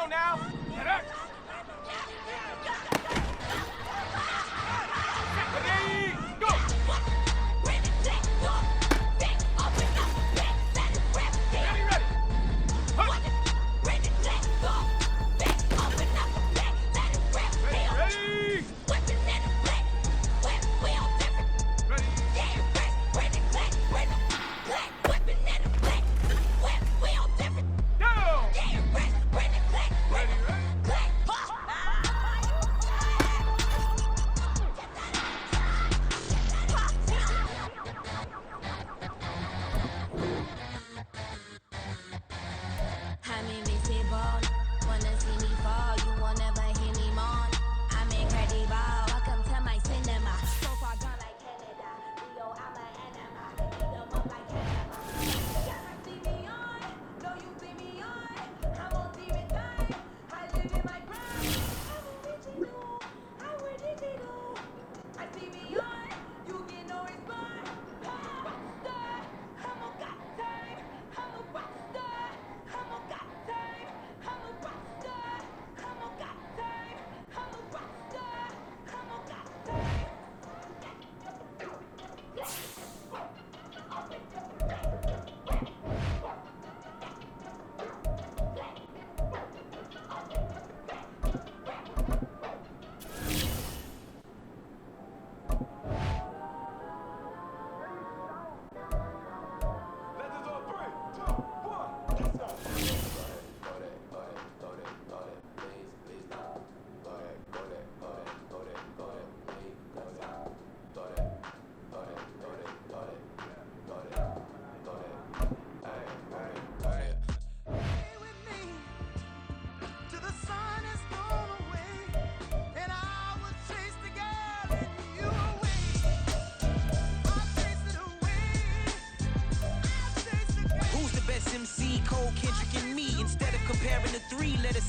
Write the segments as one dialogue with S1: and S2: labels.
S1: on now. Get up. Ready, go. Ready, ready.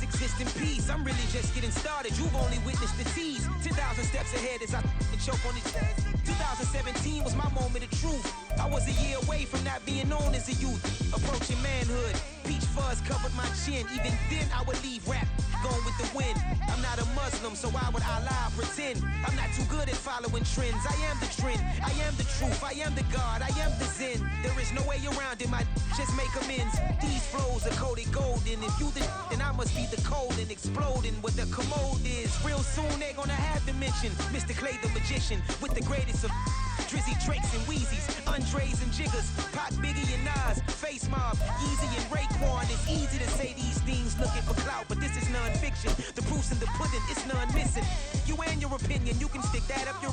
S2: Exist in peace. I'm really just getting started. You've only witnessed the tease. 10,000 steps ahead as I choke on it. 2017 was my moment of truth. I was a year away from not being known as a youth. Approaching manhood. Peach fuzz covered my chin. Even then I would leave rap going with the wind. I'm not a Muslim, so why would Allah pretend? I'm not too good at following trends. I am the trend. I am the truth. I am the God. I am the Zen. There is no way around it. My just make amends. These flows are coated golden. If you the then I must be the cold and exploding what the commode is. Real soon they gonna have to mention Mr. Clay the magician with the greatest of Drizzy, Drakes, and Wheezies, Andres and Jiggers, Pac, Biggie, and Nas, Face Mob, Yeezy, and Raekwon. It's easy to say these things looking for clout, but this is non-fiction. The proof's in the pudding, it's none missing. You and your opinion, you can stick that up your...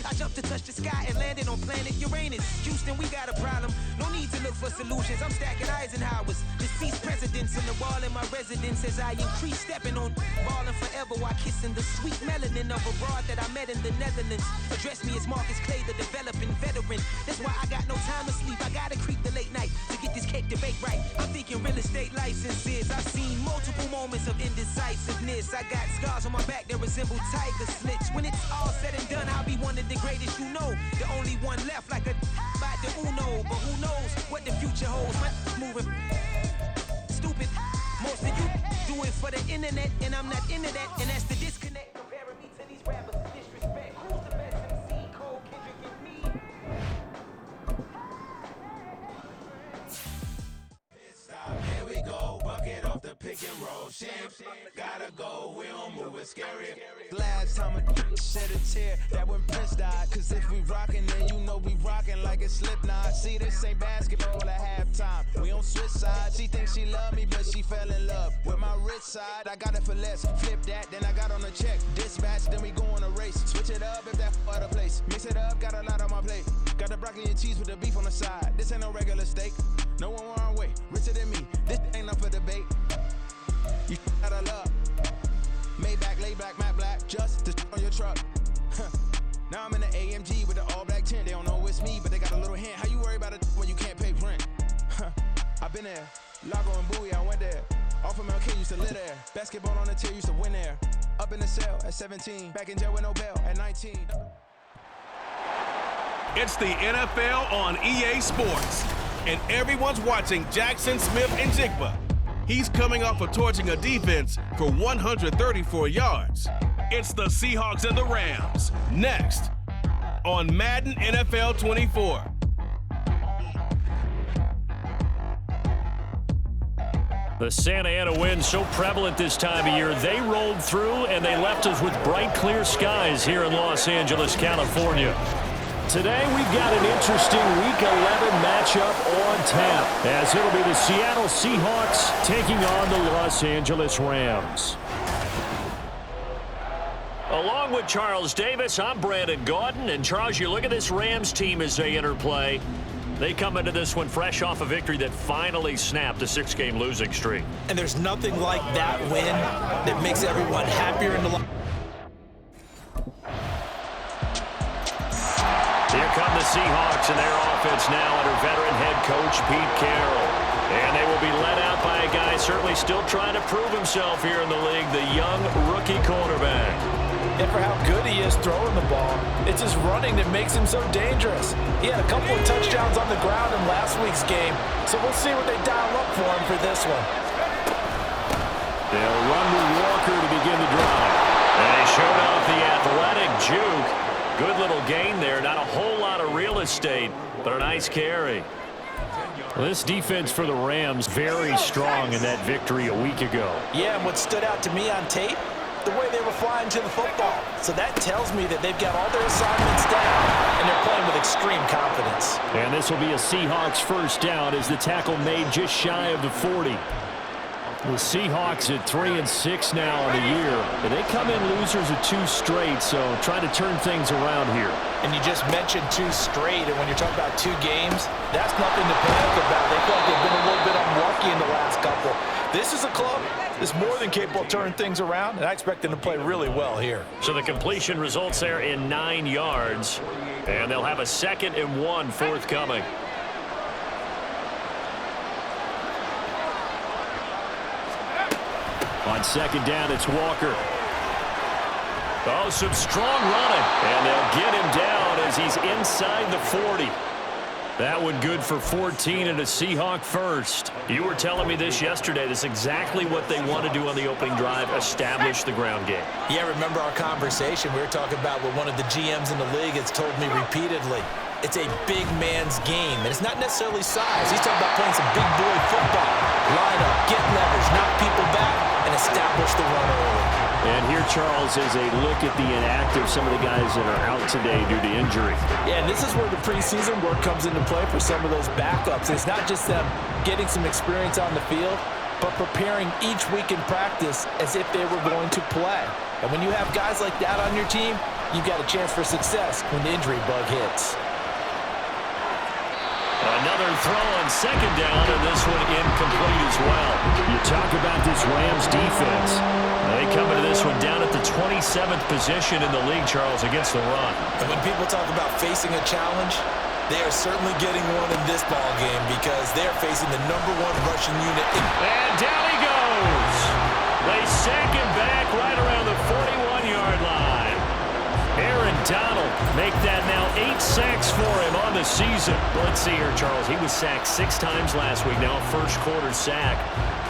S2: I jumped to touch the sky and landed on planet Uranus. Houston, we got a problem. No need to look for solutions. I'm stacking Eisenhowers. Deceased presidents in the wall in my residence as I increase stepping on ballin' forever while kissing the sweet melanin of a broad that I met in the Netherlands. Address me as Marcus Clay, the developing veteran. That's why I got no time to sleep. I gotta creep the late night to get this cake debate right. I'm thinking real estate licenses. I've seen multiple moments of indecisiveness. I got scars on my back that resemble tiger slits. When it's all said and done, I'll be one of the greatest you know. The only one left like a by the Uno. But who knows what the future holds. My moving stupid. Most of you do it for the internet, and I'm not into that. And that's the disconnect. Comparing me to these rappers, disrespect. Who's the best MC? Cole, Kendrick, and me.
S3: Here we go, bucket off the pick and roll. Shit, gotta go, we don't move it scary.
S4: Last time a shed a tear, that when Prince died. Cause if we rockin', then you know we rockin' like it's Slipknot. See, this ain't basketball at halftime. We on switch sides. She thinks she love me, but she fell in love with my rich side. I got it for less. Flip that, then I got on a check. Dispatch, then we go on a race. Switch it up if that other place. Mix it up, got a lot on my plate. Got the broccoli and cheese with the beef on the side. This ain't no regular steak. No one wrong way, richer than me. This ain't up for debate. You out of luck. Maybach, lay back, matte black, just to on your truck. Now I'm in the AMG with the all black tint. They don't know it's me, but they got a little hint. How you worry about it when you can't pay rent? I've been there. Lago and Bowie, I went there. Off of MLK, used to live there. Basketball on the tier, used to win there. Up in the cell at 17. Back in jail with no bail at 19.
S5: It's the NFL on EA Sports, and everyone's watching Jackson Smith and Jigba. He's coming off of torching a defense for 134 yards. It's the Seahawks and the Rams. Next on Madden NFL 24.
S6: The Santa Ana wind so prevalent this time of year, they rolled through and they left us with bright, clear skies here in Los Angeles, California. Today, we've got an interesting Week 11 matchup on tap, as it'll be the Seattle Seahawks taking on the Los Angeles Rams. Along with Charles Davis, I'm Brandon Gaudin. And Charles, you look at this Rams team as they interplay. They come into this one fresh off a victory that finally snapped a 6-game losing streak.
S7: And there's nothing like that win that makes everyone happier in the life.
S6: Here come the Seahawks and their offense now under veteran head coach Pete Carroll. And they will be led out by a guy certainly still trying to prove himself here in the league, the young rookie quarterback.
S7: And for how good he is throwing the ball, it's his running that makes him so dangerous. He had a couple of touchdowns on the ground in last week's game, so we'll see what they dial up for him for this one.
S6: They'll run with Walker to begin the drive. And they showed off the athletic juke. Good little gain there. Not a whole lot of real estate, but a nice carry. Well, this defense for the Rams, very strong in that victory a week ago.
S7: Yeah, and what stood out to me on tape, the way they were flying to the football. So that tells me that they've got all their assignments down, and they're playing with extreme confidence.
S6: And this will be a Seahawks first down as the tackle made just shy of the 40. The Seahawks at 3-6 now on the year. And they come in losers of 2 straight, so trying to turn things around here.
S7: And you just mentioned 2 straight, and when you're talking about 2 games, that's nothing to panic about. They feel like they've been a little bit unlucky in the last couple. This is a club that's more than capable of turning things around, and I expect them to play really well here.
S6: So the completion results there in 9 yards, and they'll have a 2nd and 1 forthcoming. On 2nd down, it's Walker. Oh, some strong running, and they'll get him down as he's inside the 40. That one good for 14 and a Seahawk first. You were telling me this yesterday. This is exactly what they want to do on the opening drive, establish the ground game.
S7: Yeah, remember our conversation? We were talking about what one of the GMs in the league has told me repeatedly. It's a big man's game, and it's not necessarily size. He's talking about playing some big boy football. Line up, get leverage, knock people back, and establish the run early.
S6: And here, Charles, is a look at the inactive, some of the guys that are out today due to injury.
S7: Yeah, and this is where the preseason work comes into play for some of those backups. It's not just them getting some experience on the field, but preparing each week in practice as if they were going to play. And when you have guys like that on your team, you've got a chance for success when the injury bug hits.
S6: Another throw on 2nd down, and this one incomplete as well. You talk about this Rams defense. They come into this one down at the 27th position in the league, Charles, against the run.
S7: And when people talk about facing a challenge, they are certainly getting one in this ball game because they're facing the #1 rushing unit.
S6: And down he goes. They sack him back right around the 41-yard line. Aaron Donald make that now 8 sacks for him on the season. Let's see here, Charles. He was sacked 6 times last week. Now a first-quarter sack.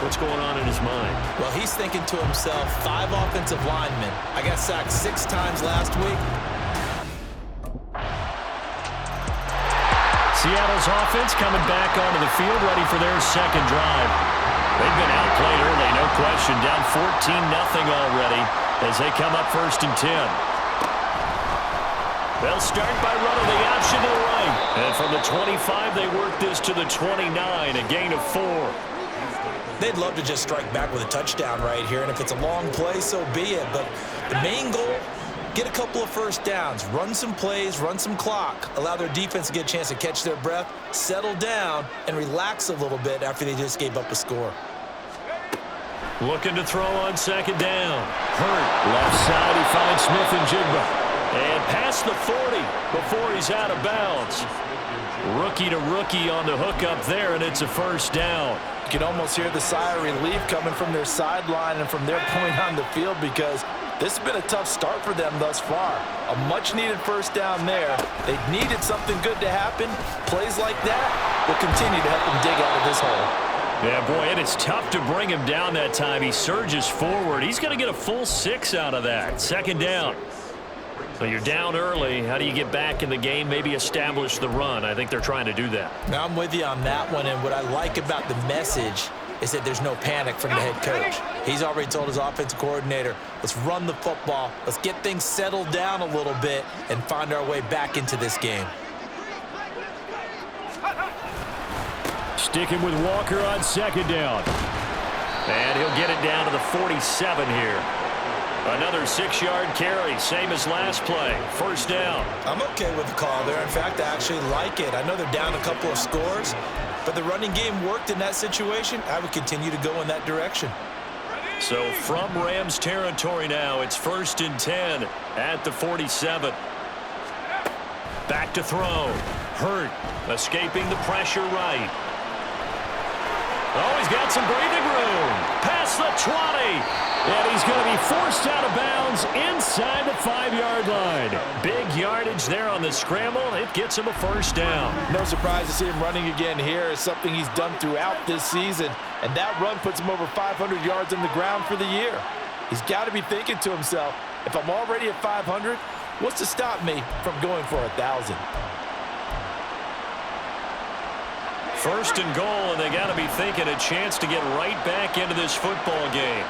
S6: What's going on in his mind?
S7: Well, he's thinking to himself, 5 offensive linemen. I got sacked 6 times last week.
S6: Seattle's offense coming back onto the field, ready for their 2nd drive. They've been outplayed early, no question. Down 14-0 already as they come up 1st and 10. They'll start by running the option to the right. And from the 25, they work this to the 29, a gain of 4.
S7: They'd love to just strike back with a touchdown right here, and if it's a long play, so be it. But the main goal, get a couple of first downs, run some plays, run some clock, allow their defense to get a chance to catch their breath, settle down, and relax a little bit after they just gave up a score.
S6: Looking to throw on 2nd down. Hurt, left side, he finds Smith and Jigba. And past the 40 before he's out of bounds. Rookie to rookie on the hook up there, and it's a first down.
S7: You can almost hear the sigh of relief coming from their sideline and from their point on the field because this has been a tough start for them thus far. A much-needed first down there. They needed something good to happen. Plays like that will continue to help them dig out of this hole.
S6: Yeah, boy, it is tough to bring him down that time. He surges forward. He's going to get a full 6 out of that. Second down. So you're down early. How do you get back in the game, maybe establish the run? I think they're trying to do that.
S7: Now, I'm with you on that one, and what I like about the message is that there's no panic from the head coach. He's already told his offensive coordinator, let's run the football, let's get things settled down a little bit and find our way back into this game.
S6: Sticking with Walker on second down. And he'll get it down to the 47 here. Another 6-yard carry, same as last play. First down.
S7: I'm okay with the call there. In fact, I actually like it. I know they're down a couple of scores, but the running game worked in that situation. I would continue to go in that direction.
S6: So from Rams territory now, it's 1st and 10 at the 47. Back to throw. Hurt, escaping the pressure right. Oh, he's got some breathing room. Past the 20. And he's going to be forced out of bounds inside the 5-yard line. Big yardage there on the scramble. It gets him a first down.
S8: No surprise to see him running again here. It's something he's done throughout this season. And that run puts him over 500 yards on the ground for the year. He's got to be thinking to himself, if I'm already at 500, what's to stop me from going for 1,000?
S6: First and goal, and they got to be thinking a chance to get right back into this football game.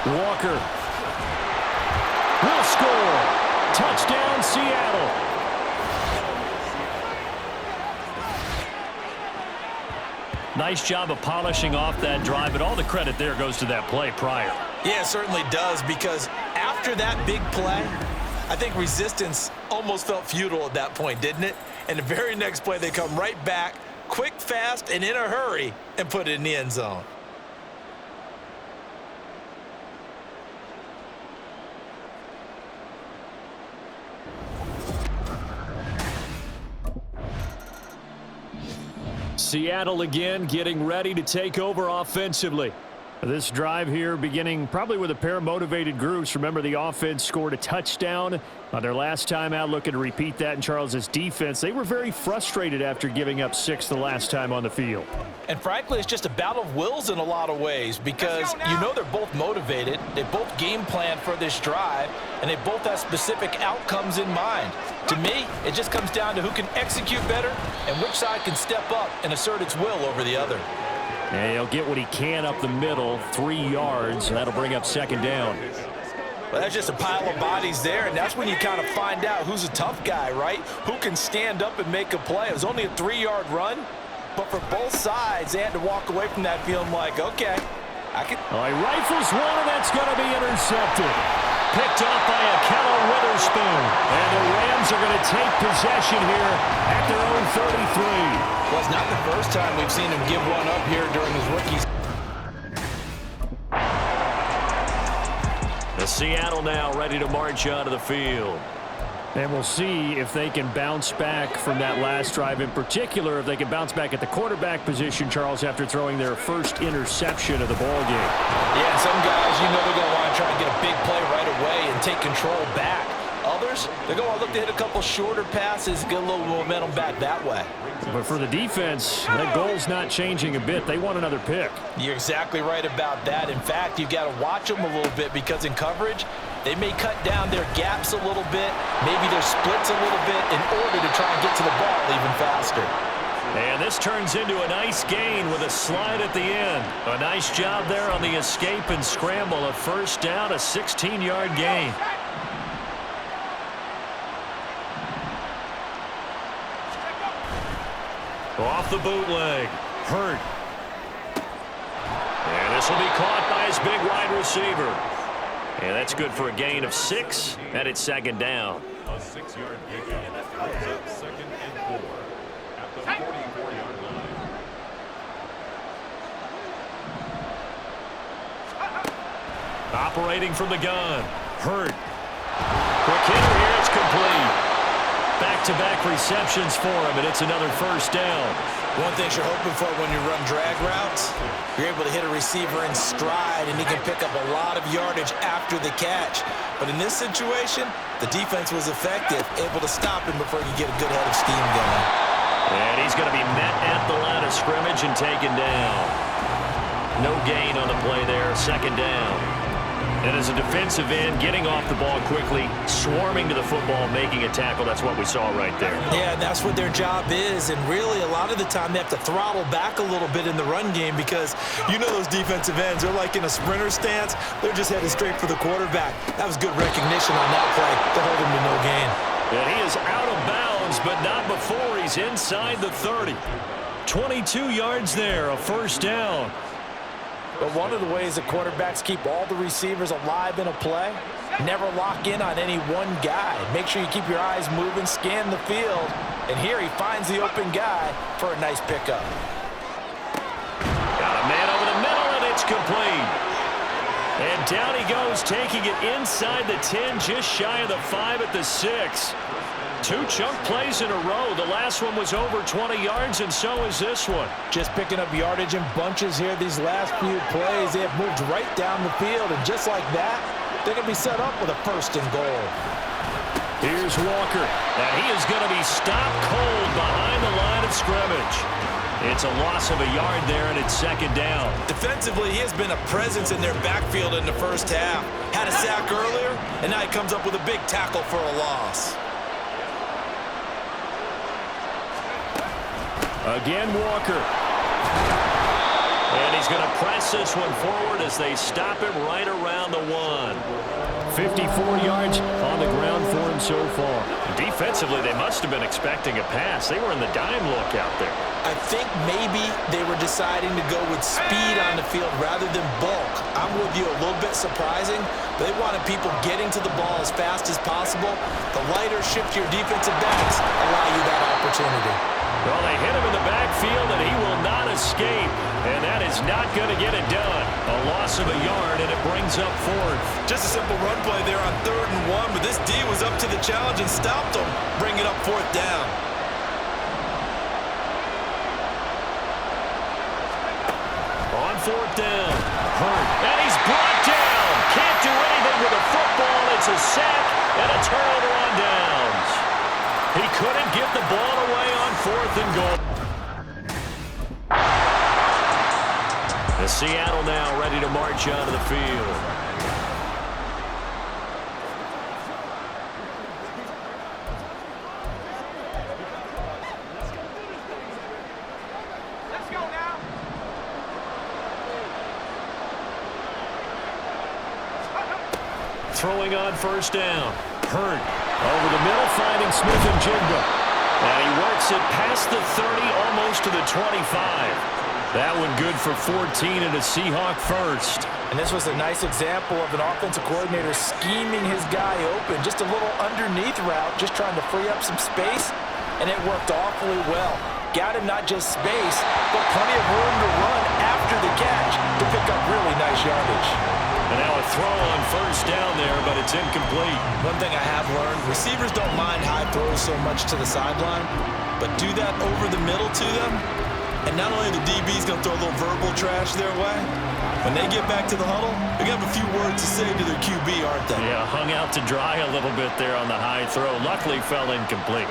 S6: Walker will score. Touchdown, Seattle. Nice job of polishing off that drive, but all the credit there goes to that play prior.
S7: Yeah, it certainly does, because after that big play, I think resistance almost felt futile at that point, didn't it? And the very next play, they come right back, quick, fast, and in a hurry, and put it in the end zone.
S6: Seattle again getting ready to take over offensively. This drive here beginning probably with a pair of motivated groups. Remember, the offense scored a touchdown on their last time out, looking to repeat that in Charles's defense. They were very frustrated after giving up 6 the last time on the field.
S8: And frankly, it's just a battle of wills in a lot of ways, because you know they're both motivated. They both game plan for this drive, and they both have specific outcomes in mind. To me, it just comes down to who can execute better and which side can step up and assert its will over the other.
S6: And he'll get what he can up the middle, 3 yards, and that'll bring up second down.
S8: Well, that's just a pile of bodies there, and that's when you kind of find out who's a tough guy, right? Who can stand up and make a play. It was only a 3-yard run, but for both sides, they had to walk away from that feeling like, okay, I can.
S6: Oh, he rifles one, and that's going to be intercepted. Picked off by Akello Witherspoon. And the Rams are going to take possession here at their own 33.
S8: Well, it's not the first time we've seen him give one up here during his rookie.
S6: The Seattle now ready to march onto the field. And we'll see if they can bounce back from that last drive. In particular, if they can bounce back at the quarterback position, Charles, after throwing their first interception of the ball game.
S8: Yeah, some guys, you know they're going to want to try and get a big play right away and take control back. Others, they're going to look to hit a couple shorter passes, get a little momentum back that way.
S6: But for the defense, that goal's not changing a bit. They want another pick.
S8: You're exactly right about that. In fact, you've got to watch them a little bit, because in coverage, they may cut down their gaps a little bit, maybe their splits a little bit, in order to try and get to the ball even faster.
S6: And this turns into a nice gain with a slide at the end. A nice job there on the escape and scramble. A first down, a 16-yard gain. Off the bootleg. Hurt. And this will be caught by his big wide receiver. And that's good for a gain of 6, and it's second down.
S1: A 6-yard pickup. Brings up 2nd and 4 at the 44-yard line.
S6: Operating from the gun. Hurt. Quick hitter here. It's complete. Back-to-back receptions for him, and it's another first down.
S7: One thing you're hoping for when you run drag routes, you're able to hit a receiver in stride, and he can pick up a lot of yardage after the catch. But in this situation, the defense was effective, able to stop him before he could get a good head of steam going.
S6: And he's going to be met at the line of scrimmage and taken down. No gain on the play there, second down. And as a defensive end, getting off the ball quickly, swarming to the football, making a tackle, that's what we saw right there.
S7: Yeah, and that's what their job is. And really, a lot of the time, they have to throttle back a little bit in the run game because you know those defensive ends, they're like in a sprinter stance. They're just headed straight for the quarterback. That was good recognition on that play to hold him to no gain.
S6: And he is out of bounds, but not before he's inside the 30. 22 yards there, a first down.
S8: But one of the ways that quarterbacks keep all the receivers alive in a play, never lock in on any one guy. Make sure you keep your eyes moving, scan the field. And here he finds the open guy for a nice pickup.
S6: Got a man over the middle, and it's complete. And down he goes, taking it inside the 10, just shy of the 5 at the 6. Two chunk plays in a row. The last one was over 20 yards, and so is this one.
S8: Just picking up yardage in bunches here these last few plays. They have moved right down the field, and just like that, they're going to be set up with a first and goal.
S6: Here's Walker, and he is going to be stopped cold behind the line of scrimmage. It's a loss of a yard there, and it's second down.
S7: Defensively, he has been a presence in their backfield in the first half. Had a sack earlier, and now he comes up with a big tackle for a loss.
S6: Again, Walker. And he's going to press this one forward as they stop him right around the 1. 54 yards on the ground for him so far. Defensively, they must have been expecting a pass. They were in the dime look out there.
S7: I think maybe they were deciding to go with speed on the field rather than bulk. I'm with you, a little bit surprising, but they wanted people getting to the ball as fast as possible. The lighter, shiftier defensive backs allow you that opportunity.
S6: Well, they hit him in the backfield, and he will not escape. And that is not going to get it done. A loss of a yard, and it brings up fourth.
S7: Just a simple run play there on 3rd and 1, but this D was up to the challenge and stopped him, bringing up 4th down.
S6: On 4th down, Hurt, and he's brought down. Can't do anything with the football. It's a sack and a turnover on downs. He couldn't get the ball away on 4th and goal. The Seattle now ready to march onto the field.
S2: Let's go now.
S6: Throwing on first down. Hurt over the middle, finding Smith and Jigba. And he works it past the 30, almost to the 25. That one good for 14 and a Seahawk first.
S8: And this was a nice example of an offensive coordinator scheming his guy open. Just a little underneath route, just trying to free up some space, and it worked awfully well. Got him not just space, but plenty of room to run after the catch to pick up really nice yardage.
S6: And now a throw on first down there, but it's incomplete.
S7: One thing I have learned, receivers don't mind high throws so much to the sideline, but do that over the middle to them, and not only the DB's going to throw a little verbal trash their way, when they get back to the huddle, they're going to have a few words to say to their QB, aren't they?
S6: Yeah, hung out to dry a little bit there on the high throw. Luckily fell incomplete.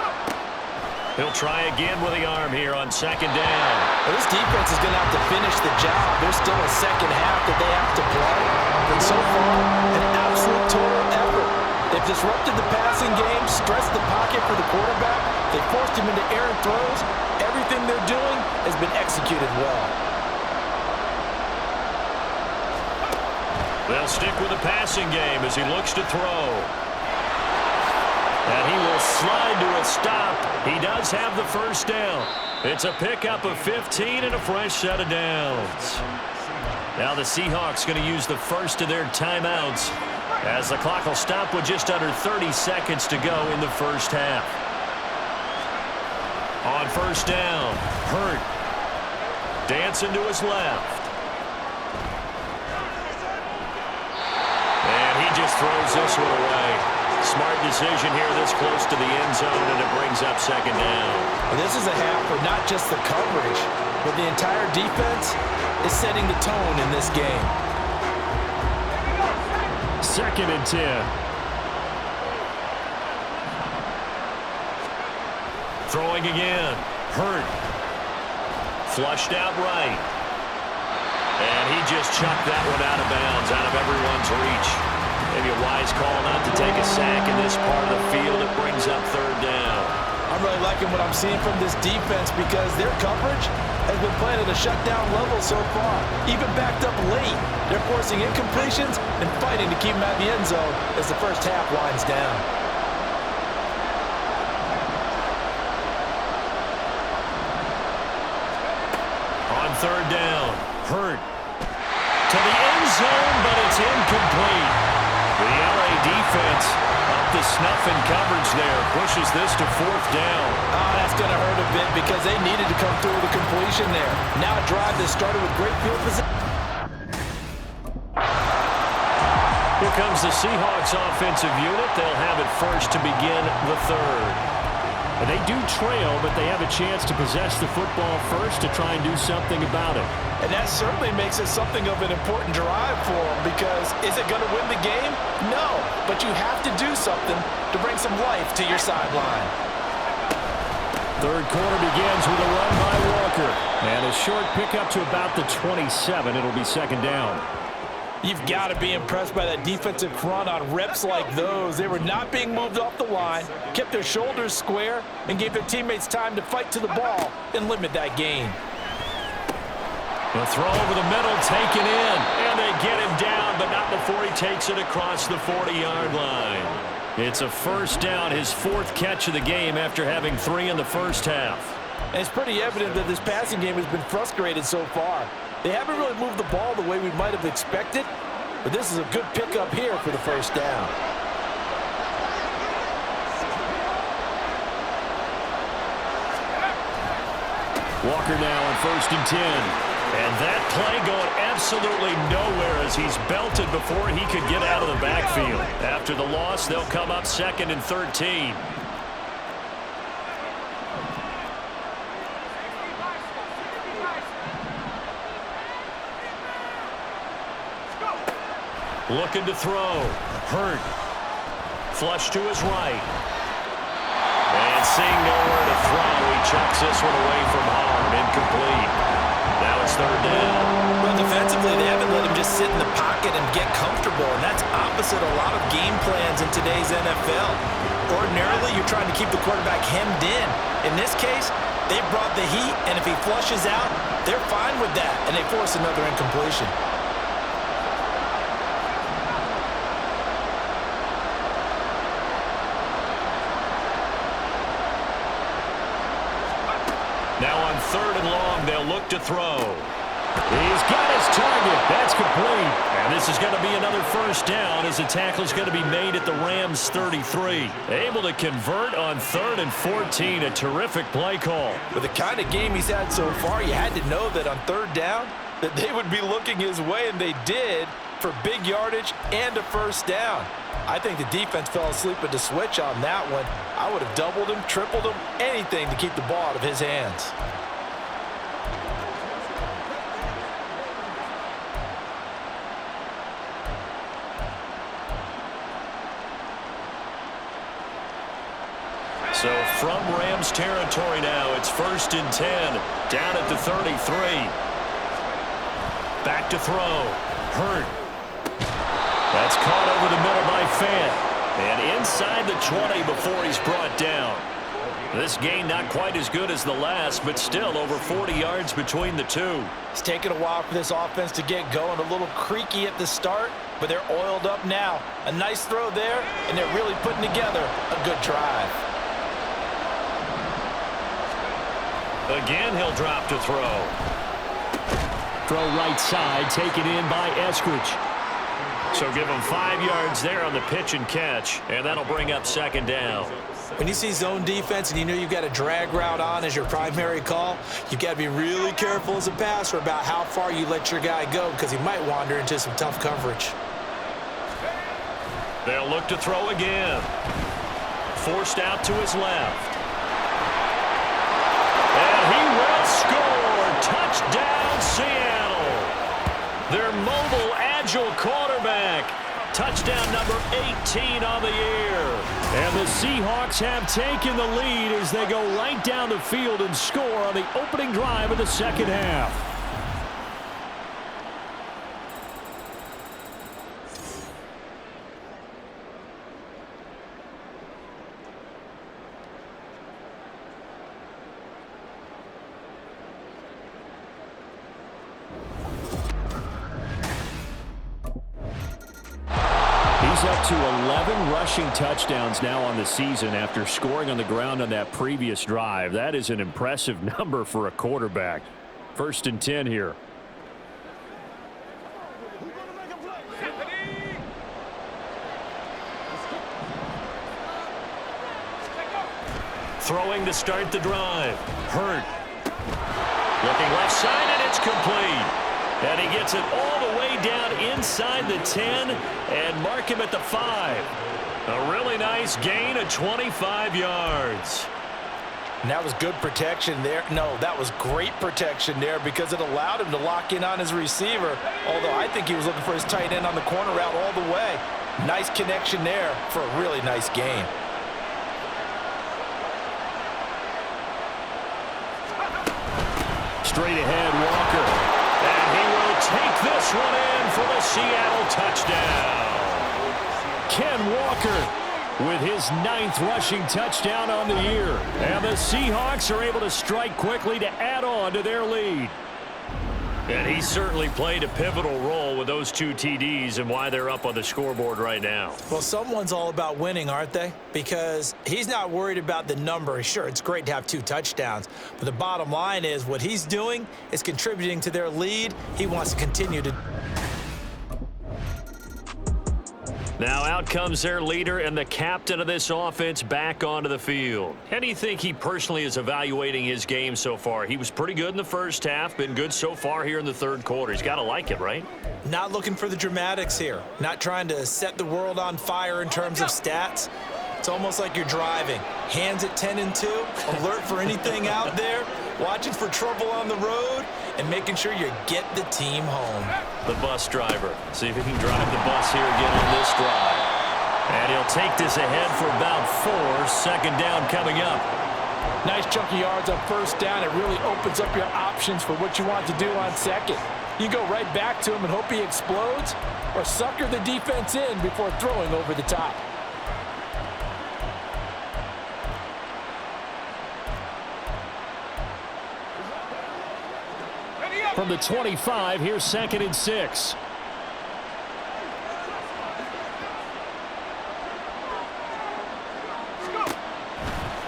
S6: He'll try again with the arm here on second down.
S8: Well, this defense is going to have to finish the job. There's still a second half that they have to play. And so far, an absolute total effort. They've disrupted the passing game, stressed the pocket for the quarterback. They forced him into errant throws. Everything they're doing has been executed well.
S6: They'll stick with the passing game as he looks to throw. And he will slide to a stop. He does have the first down. It's a pickup of 15 and a fresh set of downs. Now the Seahawks going to use the first of their timeouts as the clock will stop with just under 30 seconds to go in the first half. On first down, Hurt. Dancing to his left. And he just throws this one away. Smart decision here this close to the end zone, and it brings up second down.
S8: Well, this is a half where not just the coverage, but the entire defense is setting the tone in this game.
S6: 2nd and 10. Throwing again. Hurt. Flushed out right. And he just chucked that one out of bounds, out of everyone's reach. Maybe a wise call not to take a sack in this part of the field. It brings up third down.
S8: I'm really liking what I'm seeing from this defense because their coverage has been playing at a shutdown level so far. Even backed up late, they're forcing incompletions and fighting to keep them at the end zone as the first half winds down.
S6: On third down, Hurt to the end zone, but it's incomplete. The LA defense up to snuff in coverage there, pushes this to fourth down.
S8: Oh, that's going to hurt a bit because they needed to come through with a completion there. Now a drive that started with great field position.
S6: Here comes the Seahawks offensive unit. They'll have it first to begin the third. And they do trail, but they have a chance to possess the football first to try and do something about it.
S8: And that certainly makes it something of an important drive for them because is it going to win the game? No, but you have to do something to bring some life to your sideline.
S6: Third quarter begins with a run by Walker. And a short pickup to about the 27. It'll be second down.
S8: You've got to be impressed by that defensive front on reps like those. They were not being moved off the line, kept their shoulders square, and gave their teammates time to fight to the ball and limit that gain.
S6: The throw over the middle, taken in, and they get him down, but not before he takes it across the 40-yard line. It's a first down, his fourth catch of the game after having 3 in the first half.
S8: And it's pretty evident that this passing game has been frustrated so far. They haven't really moved the ball the way we might have expected, but this is a good pickup here for the first down.
S6: Walker now on 1st and 10. And that play going absolutely nowhere as he's belted before he could get out of the backfield. After the loss, they'll come up 2nd and 13. Looking to throw. Hurt. Flush to his right. And seeing nowhere to throw, he chucks this one away from harm. Incomplete. Now it's third down.
S8: Well, defensively, they haven't let him just sit in the pocket and get comfortable, and that's opposite a lot of game plans in today's NFL. Ordinarily, you're trying to keep the quarterback hemmed in. In this case, they brought the heat, and if he flushes out, they're fine with that, and they force another incompletion.
S6: Now on 3rd and long, they'll look to throw. He's got his target. That's complete. And this is going to be another first down as the tackle is going to be made at the Rams' 33. Able to convert on 3rd and 14. A terrific play call.
S8: With the kind of game he's had so far, you had to know that on 3rd down that they would be looking his way, and they did, for big yardage and a first down. I think the defense fell asleep at the switch on that one. I would have doubled him, tripled him, anything to keep the ball out of his hands.
S6: So from Rams territory now, it's 1st and 10, down at the 33. Back to throw. Hurt. That's caught over the middle by Fant. And inside the 20 before he's brought down. This gain not quite as good as the last, but still over 40 yards between the two.
S8: It's taken a while for this offense to get going. A little creaky at the start, but they're oiled up now. A nice throw there, and they're really putting together a good drive.
S6: Again, he'll drop to throw. Throw right side, taken in by Eskridge. So give him 5 yards there on the pitch and catch, and that'll bring up 2nd down.
S8: When you see zone defense and you know you've got a drag route on as your primary call, you've got to be really careful as a passer about how far you let your guy go because he might wander into some tough coverage.
S6: They'll look to throw again. Forced out to his left. And he will score. Touchdown, Seattle. Their mobile, agile quarterback touchdown number 18 on the year. And the Seahawks have taken the lead as they go right down the field and score on the opening drive of the second half. He's up to 11 rushing touchdowns now on the season after scoring on the ground on that previous drive. That is an impressive number for a quarterback. 1st and 10 here. Throwing to start the drive. Hurt. Looking left side, and it's complete. And he gets it all the way down inside the 10 and mark him at the 5. A really nice gain of 25 yards.
S8: And that was good protection there. No, that was great protection there because it allowed him to lock in on his receiver, although I think he was looking for his tight end on the corner route all the way. Nice connection there for a really nice gain.
S6: Straight ahead, Walker. And he will take this one in for the Seattle touchdown. Ken Walker with his 9th rushing touchdown on the year. And the Seahawks are able to strike quickly to add on to their lead. And he certainly played a pivotal role with those 2 TDs and why they're up on the scoreboard right now.
S7: Well, someone's all about winning, aren't they? Because he's not worried about the number. Sure, it's great to have 2 touchdowns, but the bottom line is what he's doing is contributing to their lead. He wants to continue to.
S6: Now out comes their leader and the captain of this offense back onto the field. How do you think he personally is evaluating his game so far? He was pretty good in the first half, been good so far here in the 3rd quarter. He's got to like it, right?
S7: Not looking for the dramatics here. Not trying to set the world on fire in terms of stats. It's almost like you're driving. Hands at 10 and 2, alert for anything out there, watching for trouble on the road, and making sure you get the team home.
S6: The bus driver. See if he can drive the bus here again on this drive. And he'll take this ahead for about 4. 2nd down coming up.
S8: Nice chunk of yards on 1st down. It really opens up your options for what you want to do on 2nd. You go right back to him and hope he explodes, or sucker the defense in before throwing over the top.
S6: From the 25, here's 2nd and 6.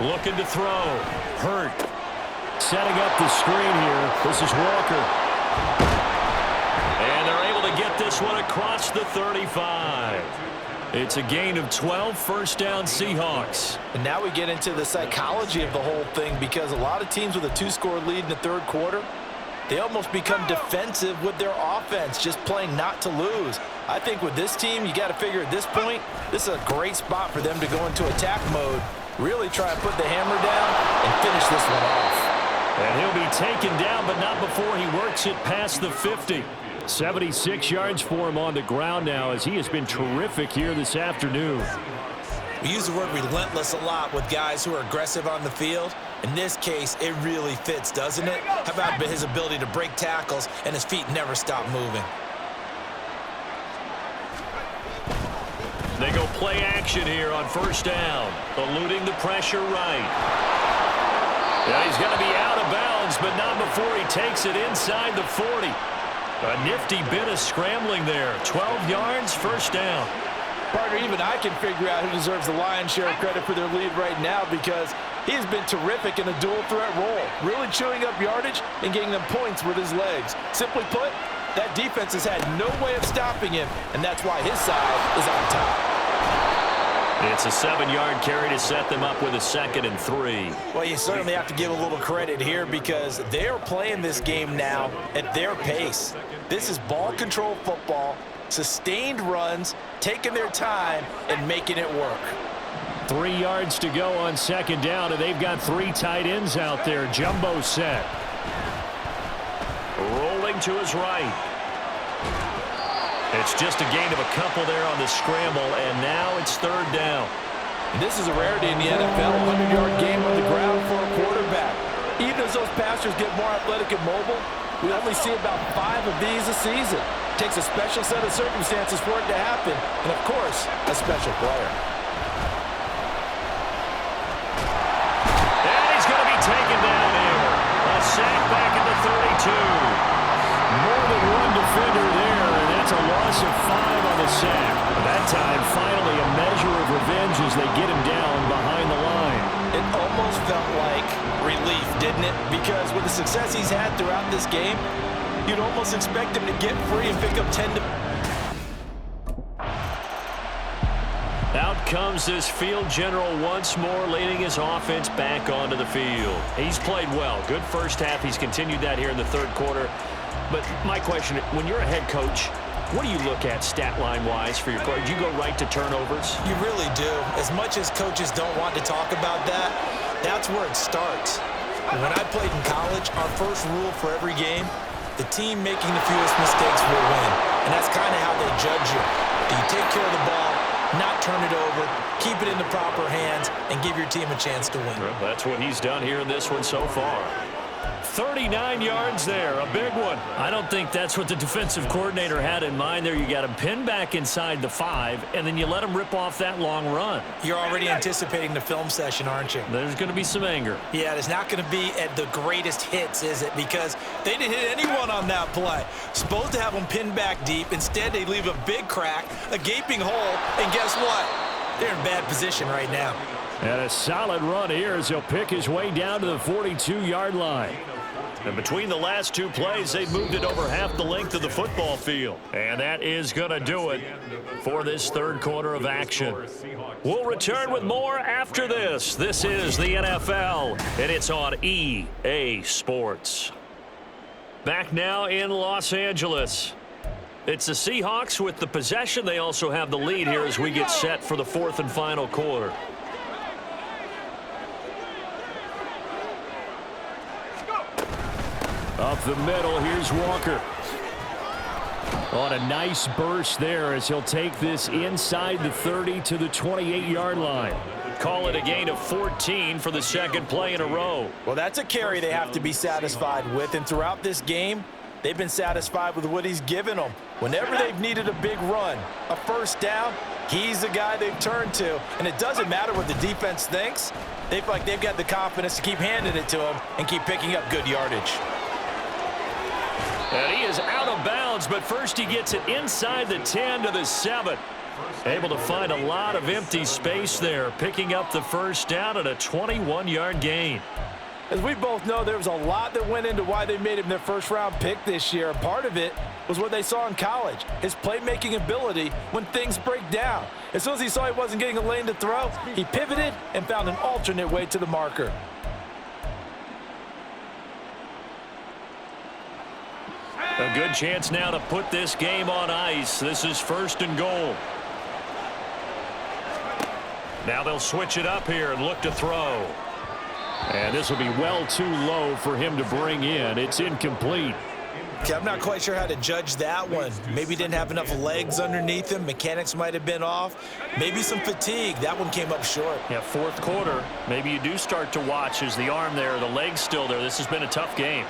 S6: Looking to throw. Hurt. Setting up the screen here. This is Walker. And they're able to get this one across the 35. It's a gain of 12, 1st down Seahawks.
S8: And now we get into the psychology of the whole thing because a lot of teams with a 2-score lead in the 3rd quarter, they almost become defensive with their offense, just playing not to lose. I think with this team, you got to figure at this point, this is a great spot for them to go into attack mode, really try and put the hammer down and finish this one off.
S6: And he'll be taken down, but not before he works it past the 50. 76 yards for him on the ground now as he has been terrific here this afternoon.
S7: We use the word relentless a lot with guys who are aggressive on the field. In this case, it really fits, doesn't it? How about his ability to break tackles and his feet never stop moving?
S6: They go play action here on 1st down, eluding the pressure right. Yeah, he's going to be out of bounds, but not before he takes it inside the 40. A nifty bit of scrambling there. 12 yards, 1st down.
S8: Partner, even I can figure out who deserves the lion's share of credit for their lead right now because he has been terrific in a dual threat role, really chewing up yardage and getting them points with his legs. Simply put, that defense has had no way of stopping him, and that's why his side is on top.
S6: It's a 7-yard carry to set them up with a 2nd and 3.
S7: Well, you certainly have to give a little credit here because they are playing this game now at their pace. This is ball control football, sustained runs, taking their time, and making it work.
S6: 3 yards to go on 2nd down, and they've got 3 tight ends out there. Jumbo set. Rolling to his right. It's just a gain of a couple there on the scramble, and now it's third down.
S8: This is a rarity in the NFL, 100-yard game on the ground for a quarterback. Even as those passers get more athletic and mobile, we only see about 5 of these a season. It takes a special set of circumstances for it to happen, and of course, a special player.
S6: And he's going to be taken down here. A sack back at the 32. More than one defender there, and that's a loss of 5 on the sack. That time, finally, a measure of revenge as they get him down behind the line.
S8: It almost felt like relief, didn't it? Because with the success he's had throughout this game, you'd almost expect him to get free and pick up 10 to...
S6: Out comes this field general once more, leading his offense back onto the field. He's played well. Good first half. He's continued that here in the third quarter. But my question, when you're a head coach, what do you look at stat line-wise for your quarterback? Do you go right to turnovers?
S7: You really do. As much as coaches don't want to talk about that, that's where it starts. When I played in college, our first rule for every game, the team making the fewest mistakes will win. And that's kind of how they judge you. Do you take care of the ball, not turn it over, keep it in the proper hands, and give your team a chance to win?
S6: Well, that's what he's done here in this one so far. 39 yards there, a big one. I don't think that's what the defensive coordinator had in mind there. You got him pinned back inside the 5, and then you let him rip off that long run.
S7: You're already anticipating the film session, aren't you?
S6: There's going to be some anger.
S7: Yeah, it's not going to be at the greatest hits, is it? Because they didn't hit anyone on that play. Supposed to have them pinned back deep. Instead, they leave a big crack, a gaping hole, and guess what? They're in bad position right now.
S6: And a solid run here as he'll pick his way down to the 42-yard line. And between the last 2 plays, they've moved it over half the length of the football field. And that is going to do it for this third quarter of action. We'll return with more after this. This is the NFL, and it's on EA Sports. Back now in Los Angeles. It's the Seahawks with the possession. They also have the lead here as we get set for the fourth and final quarter. Up the middle, here's Walker. On a nice burst there as he'll take this inside the 30 to the 28-yard line. Call it a gain of 14 for the second play in a row.
S8: Well, that's a carry they have to be satisfied with, and throughout this game, they've been satisfied with what he's given them. Whenever they've needed a big run, a first down, he's the guy they've turned to. And it doesn't matter what the defense thinks. They feel like they've got the confidence to keep handing it to him and keep picking up good yardage.
S6: And he is out of bounds, but first he gets it inside the 10 to the 7. Able to find a lot of empty space there, picking up the first down at a 21-yard gain.
S8: As we both know, there was a lot that went into why they made him their first-round pick this year. Part of it was what they saw in college, his playmaking ability when things break down. As soon as he saw he wasn't getting a lane to throw, he pivoted and found an alternate way to the marker.
S6: A good chance now to put this game on ice. This is first and goal. Now they'll switch it up here and look to throw. And this will be well too low for him to bring in. It's incomplete.
S7: Okay, I'm not quite sure how to judge that one. Maybe didn't have enough legs underneath him. Mechanics might have been off. Maybe some fatigue. That one came up short.
S6: Yeah, fourth quarter. Maybe you do start to watch as the arm there, the leg's still there. This has been a tough game.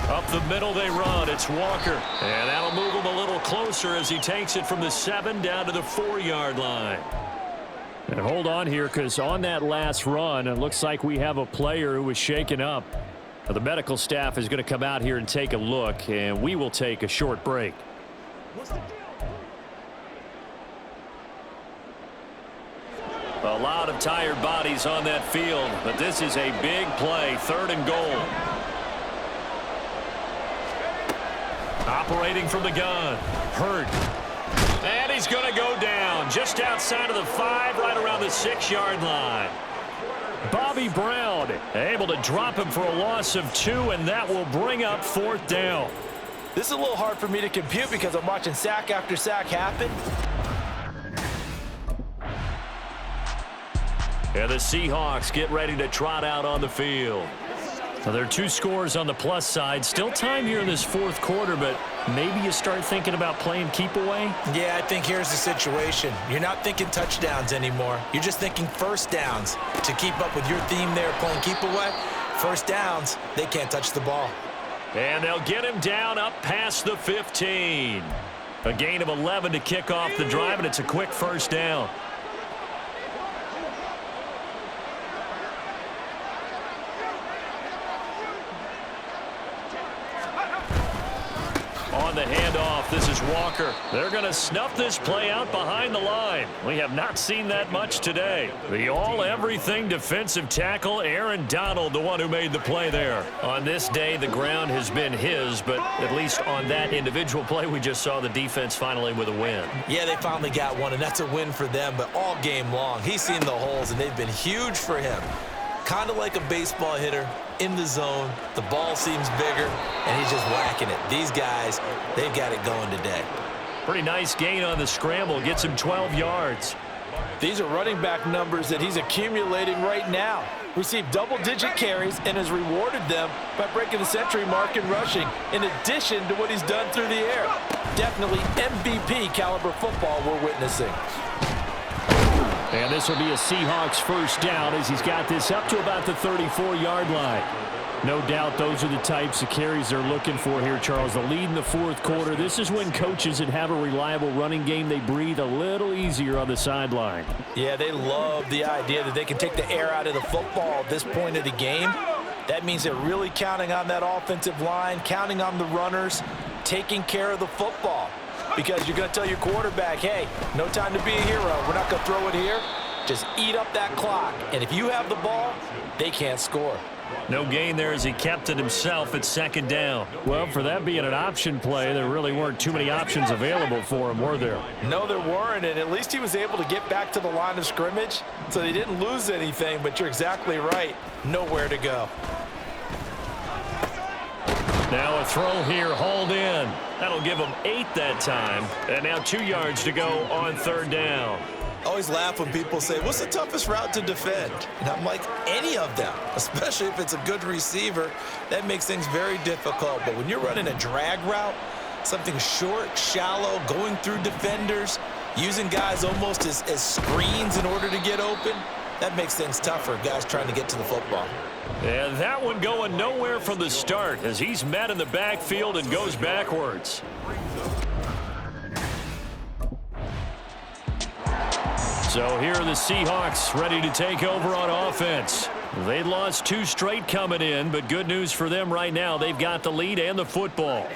S6: Up the middle they run. It's Walker. And that'll move him a little closer as he takes it from the 7 down to the 4-yard line. And hold on here, because on that last run, it looks like we have a player who was shaken up. Now, the medical staff is going to come out here and take a look, and we will take a short break. A lot of tired bodies on that field, but this is a big play, third and goal. Operating from the gun. Hurt. And he's going to go down just outside of the 5, right around the 6-yard line. Bobby Brown able to drop him for a loss of 2, and that will bring up fourth down.
S8: This is a little hard for me to compute because I'm watching sack after sack happen.
S6: And the Seahawks get ready to trot out on the field. Well, there are 2 scores on the plus side. Still time here in this fourth quarter, but maybe you start thinking about playing keep away?
S7: Yeah, I think here's the situation. You're not thinking touchdowns anymore. You're just thinking first downs. To keep up with your theme there, playing keep away, first downs, they can't touch the ball.
S6: And they'll get him down up past the 15. A gain of 11 to kick off the drive, and it's a quick first down. On the handoff, this is Walker. They're going to snuff this play out behind the line. We have not seen that much today. The all-everything defensive tackle, Aaron Donald, the one who made the play there. On this day, the ground has been his, but at least on that individual play, we just saw the defense finally with a win.
S7: Yeah, they finally got one, and that's a win for them, but all game long, he's seen the holes, and they've been huge for him. Kind of like a baseball hitter in the zone. The ball seems bigger, and he's just whacking it. These guys, they've got it going today.
S6: Pretty nice gain on the scramble. Gets him 12 yards.
S8: These are running back numbers that he's accumulating right now. Received double-digit carries and has rewarded them by breaking the century mark in rushing, in addition to what he's done through the air. Definitely MVP caliber football we're witnessing.
S6: And this will be a Seahawks first down as he's got this up to about the 34-yard line. No doubt those are the types of carries they're looking for here, Charles. The lead in the fourth quarter. This is when coaches that have a reliable running game, they breathe a little easier on the sideline.
S8: Yeah, they love the idea that they can take the air out of the football at this point of the game. That means they're really counting on that offensive line, counting on the runners, taking care of the football. Because you're going to tell your quarterback, hey, no time to be a hero. We're not going to throw it here. Just eat up that clock. And if you have the ball, they can't score.
S6: No gain there as he kept it himself at second down. Well, for that being an option play, there really weren't too many options available for him, were there?
S8: No, there weren't, and at least he was able to get back to the line of scrimmage, so they didn't lose anything, but you're exactly right. Nowhere to go.
S6: Now a throw here, hauled in. That'll give him 8 that time. And now 2 yards to go on third down.
S7: I always laugh when people say, what's the toughest route to defend? And I'm like, any of them, especially if it's a good receiver. That makes things very difficult. But when you're running a drag route, something short, shallow, going through defenders, using guys almost as screens in order to get open, that makes things tougher, guys trying to get to the football.
S6: And that one going nowhere from the start as he's met in the backfield and goes backwards. So here are the Seahawks ready to take over on offense. They lost 2 straight coming in, but good news for them right now. They've got the lead and the football.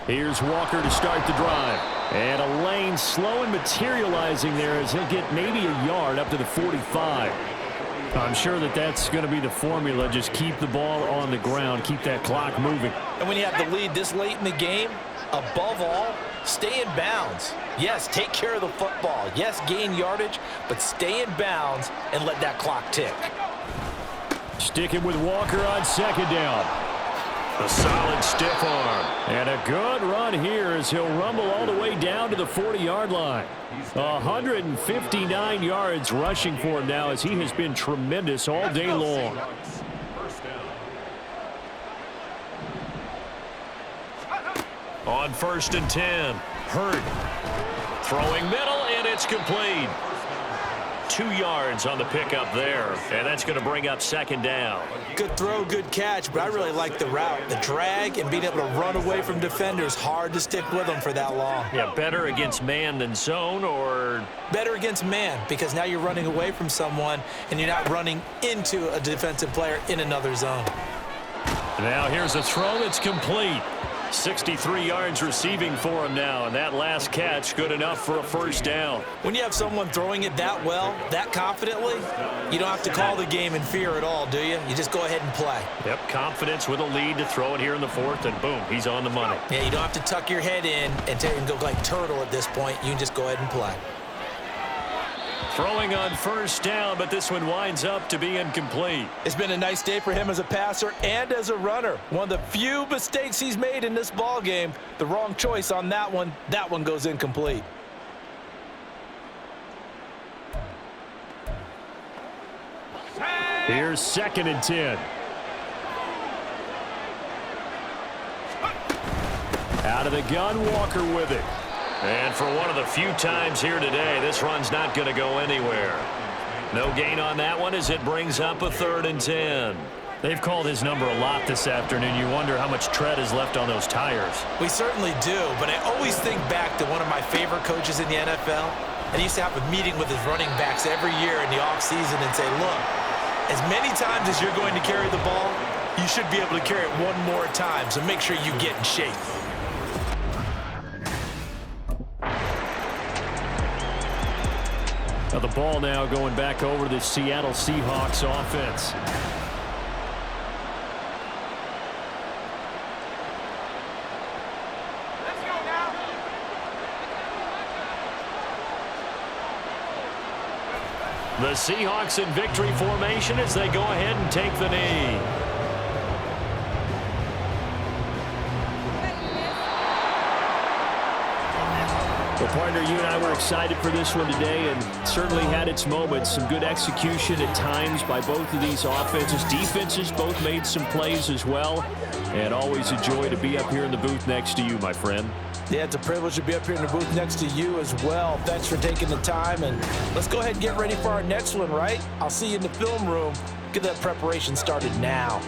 S6: Here's Walker to start the drive. And a lane slow and materializing there as he'll get maybe a yard up to the 45. I'm sure that that's going to be the formula. Just keep the ball on the ground. Keep that clock moving.
S8: And when you have the lead this late in the game, above all, stay in bounds. Yes, take care of the football. Yes, gain yardage, but stay in bounds and let that clock tick.
S6: Sticking with Walker on second down. A solid stiff arm. And a good run here as he'll rumble all the way down to the 40-yard line. 159 yards rushing for him now as he has been tremendous all day long. On 1st and 10, Hurt throwing middle, and it's complete. 2 yards on the pickup there, and that's going to bring up second down.
S7: Good throw, good catch, but I really like the route. The drag and being able to run away from defenders, hard to stick with them for that long.
S6: Yeah, better against man than zone, or?
S7: Better against man, because now you're running away from someone and you're not running into a defensive player in another zone.
S6: Now here's a throw that's complete. 63 yards receiving for him now, and that last catch good enough for a first down.
S7: When you have someone throwing it that well, that confidently, you don't have to call the game in fear at all, do you? You just go ahead and play.
S6: Yep, confidence with a lead to throw it here in the fourth, and boom, he's on the money.
S7: Yeah, you don't have to tuck your head in and go like turtle at this point. You can just go ahead and play.
S6: Throwing on first down, but this one winds up to be incomplete.
S8: It's been a nice day for him as a passer and as a runner. One of the few mistakes he's made in this ball game. The wrong choice on that one. That one goes incomplete.
S6: Here's 2nd and 10. Out of the gun, Walker with it. And for one of the few times here today, this run's not going to go anywhere. No gain on that one as it brings up a 3rd and 10. They've called his number a lot this afternoon. You wonder how much tread is left on those tires.
S7: We certainly do, but I always think back to one of my favorite coaches in the NFL. And he used to have a meeting with his running backs every year in the offseason and say, look, as many times as you're going to carry the ball, you should be able to carry it one more time, so make sure you get in shape.
S6: Now the ball now going back over to the Seattle Seahawks offense. The Seahawks in victory formation as they go ahead and take the knee. Well, partner, you and I were excited for this one today and certainly had its moments. Some good execution at times by both of these offenses. Defenses both made some plays as well. And always a joy to be up here in the booth next to you, my friend.
S8: Yeah, it's a privilege to be up here in the booth next to you as well. Thanks for taking the time, and let's go ahead and get ready for our next one, right? I'll see you in the film room. Get that preparation started now.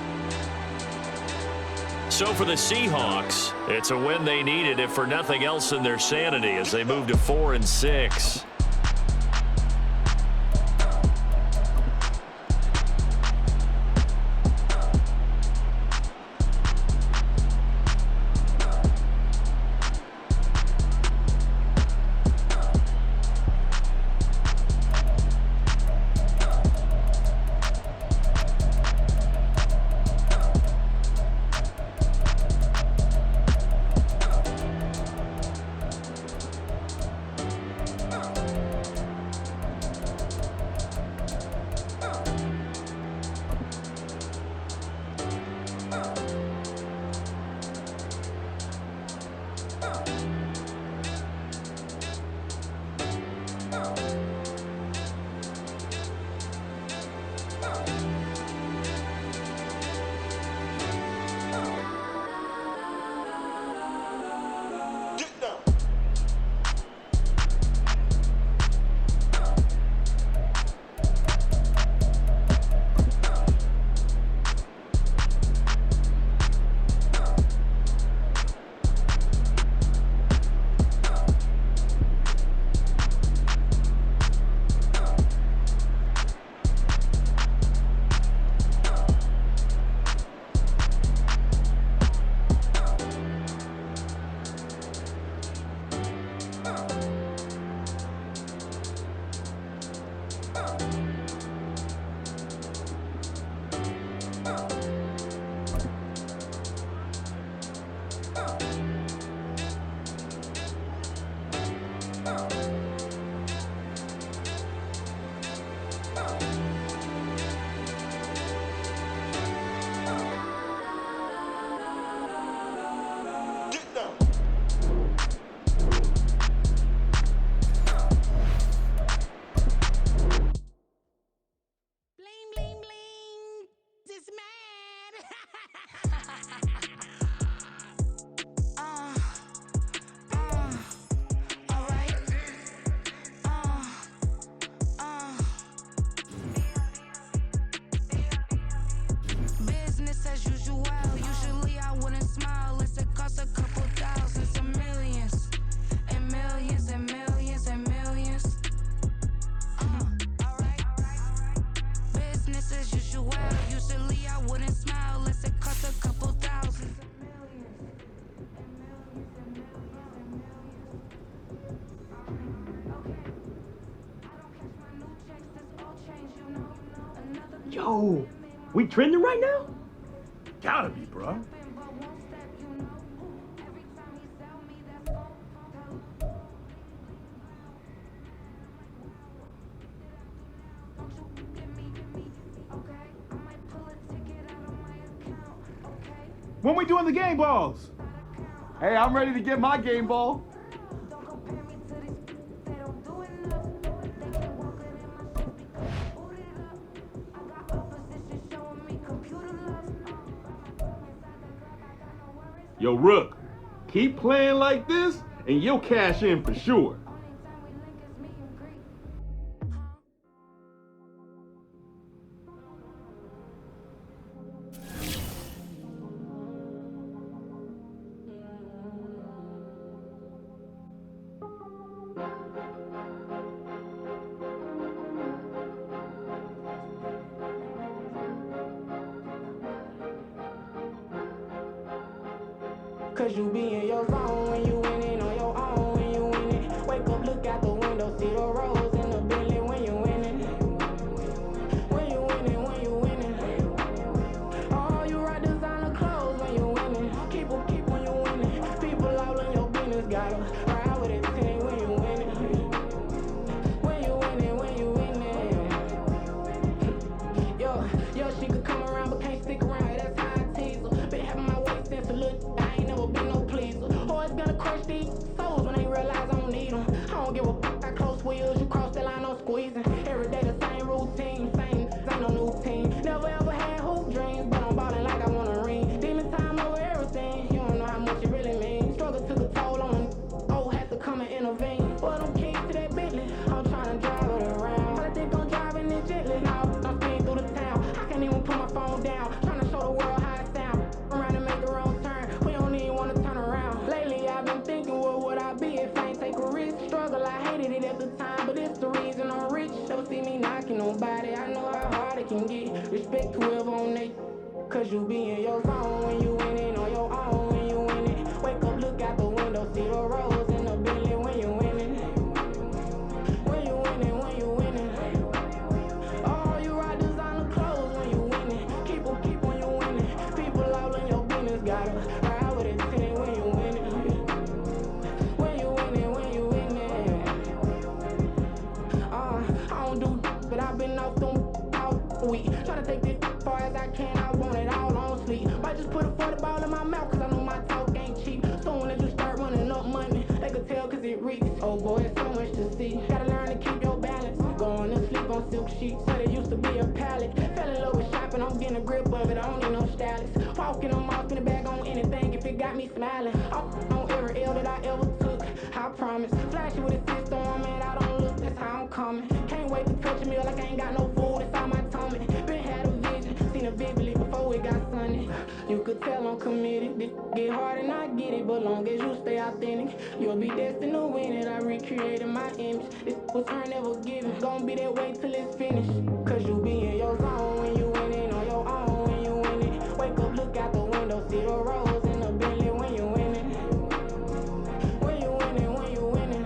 S6: So for the Seahawks, it's a win they needed, if for nothing else than their sanity, as they move to 4-6.
S9: Yo, we trending right now? Gotta be, bro.
S10: When we doing the game balls?
S9: Hey, I'm ready to get my game ball.
S10: Yo, Rook, keep playing like this and you'll cash in for sure.
S11: Cause you be in your zone when you winning on your own when you winning. Wake up, look out the window, see the rose in the Bentley when you winning. When you winning, when you winning. Oh, you rock designer clothes when you winning. Keep when you winning. People all in your business, gotta ride with it today when you winning. When you winning, when you winning. Yo, she could come around but can't stick around, that's how I tease her. Been having my way since a little. Been no pleaser. Always gonna crush these souls when they realize I don't need them. I don't give a fuck, I close wheels, you cross that line, no squeezing. Every day the same routine, same, ain't no new team. Never ever had hoop dreams, but I'm ballin' like I want a ring. Demon time over everything, you don't know how much it really means. Struggle took a toll on oh, had to come and intervene. Boy, them keys to that Bentley, I'm trying to drive it around. I think I'm driving it gently now, I'm speeding through the town. I can't even put my phone down, trying to show the world how it sound. Around and make the wrong turn, we don't even wanna turn around. Lately I've been thinking, what would I be if I ain't take a risk? Struggle, I hated it at the time, but it's the reason I'm rich. Don't see me knocking nobody, I know how hard it can get. Respect whoever on they, cause you be in your zone when you winning on your own when you winning. Wake up, look out the window, see the rose in the Bentley when you winning. When you winning, when you winning. Oh, you rock designer clothes when you winning. Keep when you winning. People all in your business, gotta ride with it today when you winning. When you winning, when you winning. I don't do, but I've been off them all week. Tryna take this far as I can, I want it all on sleep. Might just put a 40 ball in my mouth, cause I know my talk ain't cheap. Soon as you start running up money, they could tell cause it reeks. Oh boy, it's so much to see. Gotta learn to keep your balance. Going to sleep on silk sheets, said it used to be a pallet. Fell in love with shopping, I'm getting a grip of it, I don't need no stylist. Walking them off in the bag on anything if it got me smiling. On every L that I ever took, I promise. Flashy with a system on, man, I don't look, that's how I'm coming. Can't wait to touch a meal like I ain't got no food inside my tummy. Been had a vision, seen it vividly before it got sunny. You could tell I'm committed, this get hard and I get it, but long as you stay authentic, you'll be destined to win it. I recreated my image, this was earned, never given. Gonna be that way till it's finished, cause you be in your zone when you winning on your own when you winning. Wake up, look out the window, see the rose in the Bentley when you winning. When you winning, when you winning.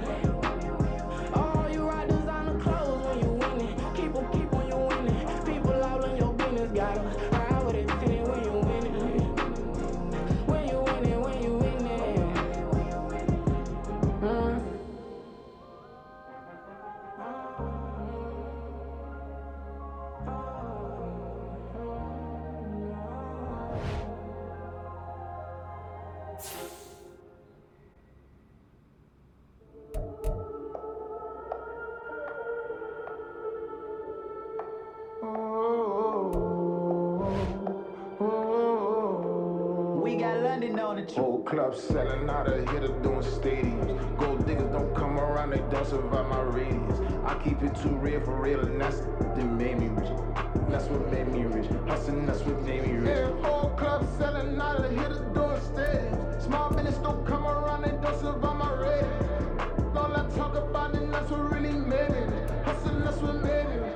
S11: Oh, you rock designer clothes when you winning. Keep when you winning. People all in your business, gotta ride with it today when you winning. When you winning, when you winning.
S4: We got London on the trip.
S12: Whole club selling out of here to doing stadiums. Gold diggers don't come around, they don't survive my radius. I keep it too real for real, and that's that made me rich. That's what made me rich. Hustling, that's what made me rich. Yeah, whole club selling out of here to doing stadiums. Small business don't come around, they don't survive my radius. All I talk about, and that's what really made me rich. Hustling, that's what made me rich.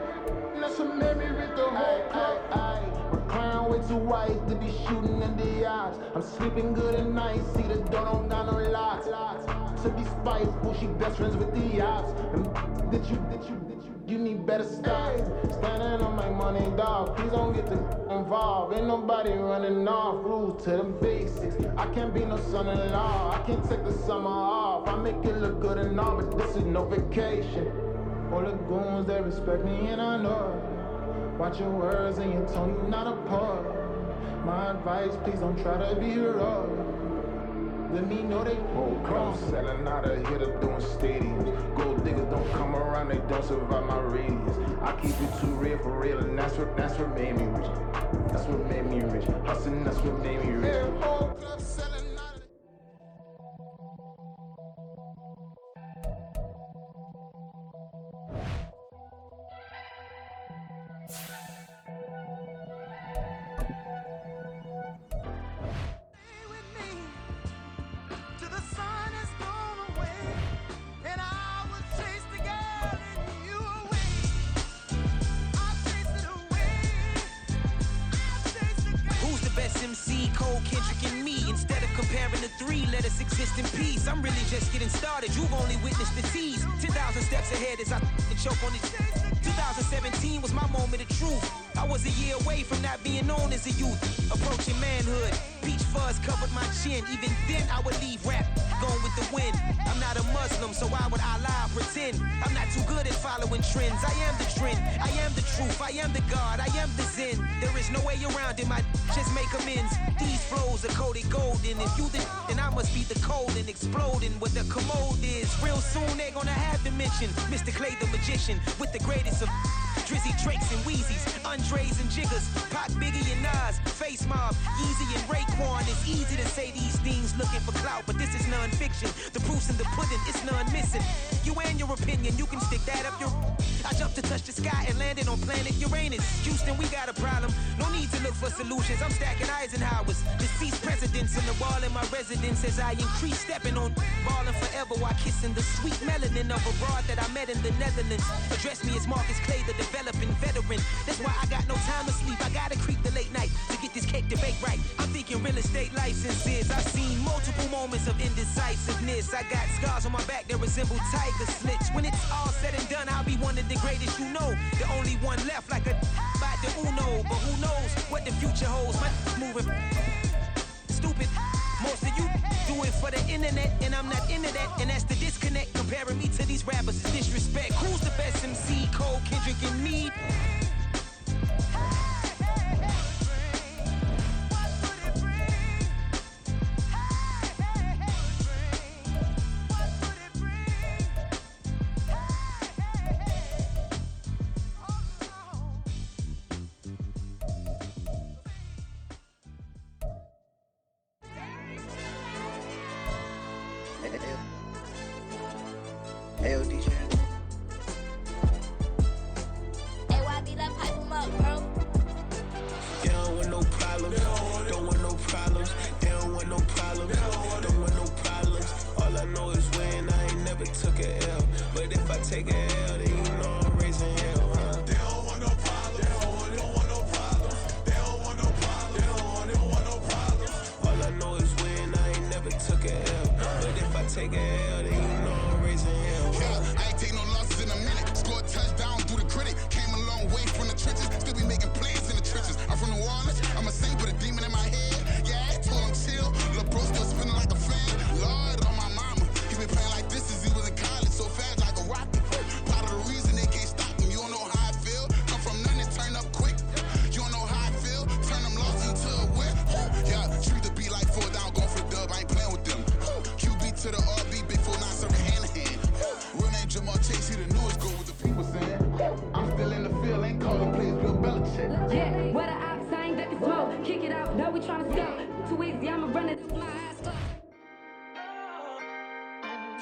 S12: That's what made me rich. The whole club. Clown way too white to be shooting in the eyes. I'm sleeping good at night, see the door don't got no locks. To be spiteful, she best friends with the ops. And that you need better stop. Standing on my money, dog. Please don't get involved. Ain't nobody running off. Rules to the basics. I can't be no son-in-law. I can't take the summer off. I make it look good and all, but this is no vacation. All the goons, they respect me and I know it. Watch your words and your tone, you not a part. My advice, please don't try to be rough. Let me know they won't come. Selling out of here to doing stadiums. Gold diggers don't come around, they don't survive my radius. I keep it too real, and that's what made me rich. That's what made me rich. Hustling, that's what made me rich. Whole club selling out of
S2: let us exist in peace. I'm really just getting started. You've only witnessed the tease. 10,000 steps ahead as I choke on these. 2017 was my moment of truth. I was a year away from not being known as a youth. Approaching manhood. Peach fuzz covered my chin. Even then I would leave rap going with the wind. I'm not a Muslim, so why would I lie or pretend? I'm not too good at following trends. I am the trend. I am the truth. I am the God. I am the Zen. There is no way around it. My just make amends. These flows are coated golden. If you then I must be the cold and exploding what the commode is. Real soon they're gonna have to mention Mr. Clay the magician with the greatest of Drizzy, Drakes, and Wheezies, Andres and Jiggers, Pac, Biggie, and Nas, Face Mob, Yeezy, and Raekwon. It's easy to say these things looking for clout, but this is non-fiction. The proof's in the pudding, it's none missing. You and your opinion, you can stick that up your... I jumped to touch the sky and landed on planet Uranus. Houston, we got a problem. No need to look for solutions. I'm stacking Eisenhowers. Deceased presidents in the wall in my residence as I increase stepping on ballin' forever while kissing the sweet melanin of a broad that I met in the Netherlands. Address me as Marcus Clay, the developing veteran. That's why I got no time to sleep. I gotta creep the late night to get this cake debate right. I'm thinking real estate licenses. I've seen multiple moments of indecisiveness. I got scars on my back that resemble tiger slits. When it's all said and done, I'll be one of the greatest you know. The only one left like a by the Uno. But who knows what the future holds? My moving stupid. Most of you do it for the internet, and I'm not into that. And that's the disconnect. Comparing me to these rappers is disrespect. Who's the best MC? Cole, Kendrick, and me?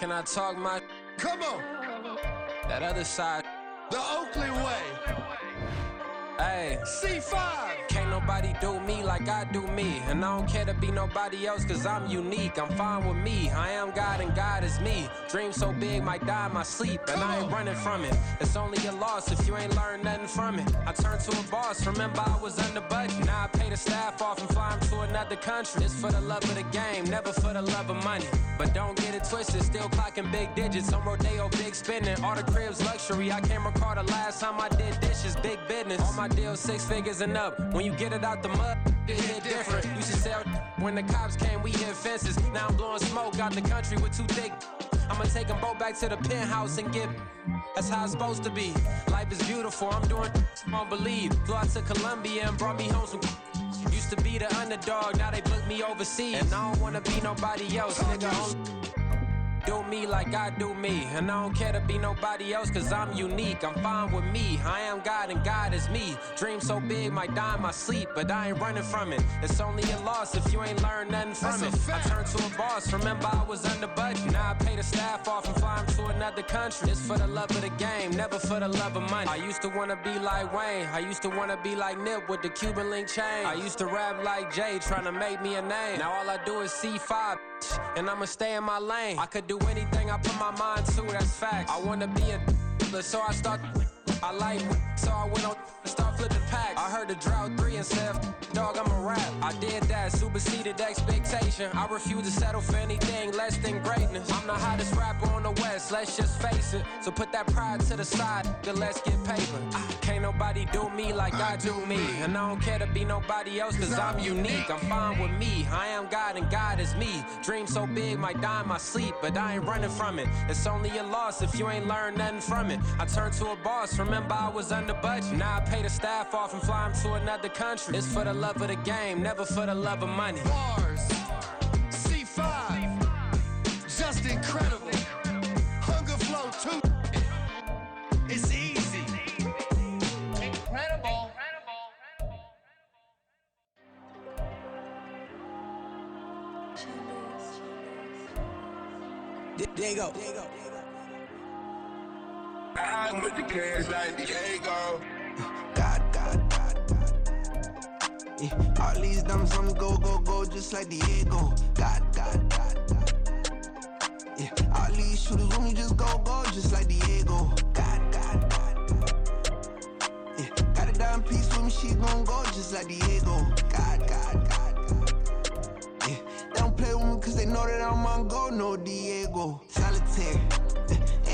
S13: Can I talk my... Come on! That other side. The Oakley way. Hey. C5! Can't nobody do me like I do me. And I don't care to be nobody else cause I'm unique. I'm fine with me. I am God and God is me. Dream so big might die in my sleep. And I ain't running from it. It's only a loss if you ain't learned nothing from it. I turned to a boss. Remember I was under budget. Now I pay the staff off and fly them to another country. It's for the love of the game, never for the love of money. But don't get it twisted, still clocking big digits. On Rodeo, big spending. All the cribs luxury. I can't recall the last time I did dishes, big business. All my deals 6 figures and up. When you get it out the mud, it hit different. Used to sell when the cops came, we hit fences. Now I'm blowing smoke out the country with 2 thick. I'ma take them both back to the penthouse and get. That's how it's supposed to be. Life is beautiful, I'm doing I don't believe. Flew out to Colombia and brought me home some. Used to be the underdog, now they book me overseas. And I don't wanna be nobody else, nigga. Do me like I do me, and I don't care to be nobody else, cause I'm unique. I'm fine with me, I am God and God is me. Dream so big, might die in my sleep, but I ain't running from it. It's only a loss if you ain't learned nothing from it. I turned to a boss, remember I was under budget. Now I pay the staff off and fly them to another country. It's for the love of the game, never for the love of money. I used to wanna be like Wayne, I used to wanna be like Nip with the Cuban link chain. I used to rap like Jay, trying to make me a name. Now all I do is C5, and I'ma stay in my lane. I could do anything I put my mind to, that's facts. I wanna be a so I start. I like so I went on and start flipping packs. I heard the drought 3 and said, dog, I'm a rap. I did that, superseded expectation. I refuse to settle for anything less than greatness. I'm the hottest rapper on the West, let's just face it. So put that pride to the side, then let's get paper. Can't nobody do me like I do me. And I don't care to be nobody else, cause I'm unique. I'm fine with me, I am God and God is me. Dream so big, might die in my sleep, but I ain't running from it. It's only a loss if you ain't learned nothing from it. I turned to a boss, remember I was under budget. Now I pay the staff off and fly them to another country. It's for the love of the game, never for the love of money.
S14: Bars, C5, just incredible. Hunger Flow 2, it's easy. Incredible.
S2: There you go.
S3: I'm with the cash like Diego.
S4: God. Yeah, all these dumps on me go, just like Diego. God. Yeah, all these shooters with me just go, just like Diego. God. Yeah, got a dime piece with me, she gon' go just like Diego. God. Yeah, they don't play with me cause they know that I'm on go, no Diego. Solitaire.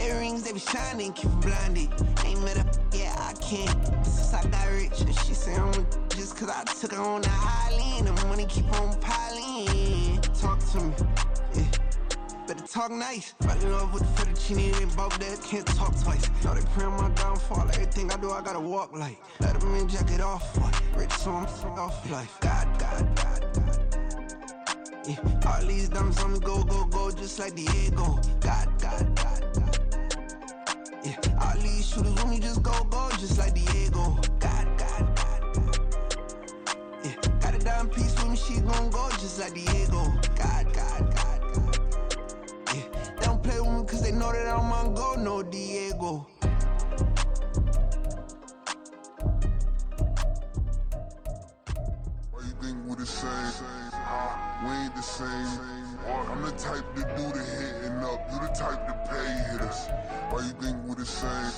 S4: Earrings, they be shining, keep them blinded. Ain't met up, yeah, I can't. Since I got rich, and she say I'm just cause I took her on the island. The money keep on piling. Talk to me, yeah. Better talk nice. Right in love with the fettuccine and both that can't talk twice. Know they pray on my downfall. Everything I do, I gotta walk like. Let them in, jacket off. Rich, so I'm off life. God. Yeah, all these dumps on me go, just like Diego. God. Yeah, all these shooters with me just go, just like Diego. God. Yeah, got a dime piece with me, she gon' go just like Diego. God. Yeah, they don't play with me cause they know that I'm on go, no Diego.
S12: Why you think we the same? We ain't the same. I'm the type to do the hitting up, you the type to pay hitters. Why you think we the same?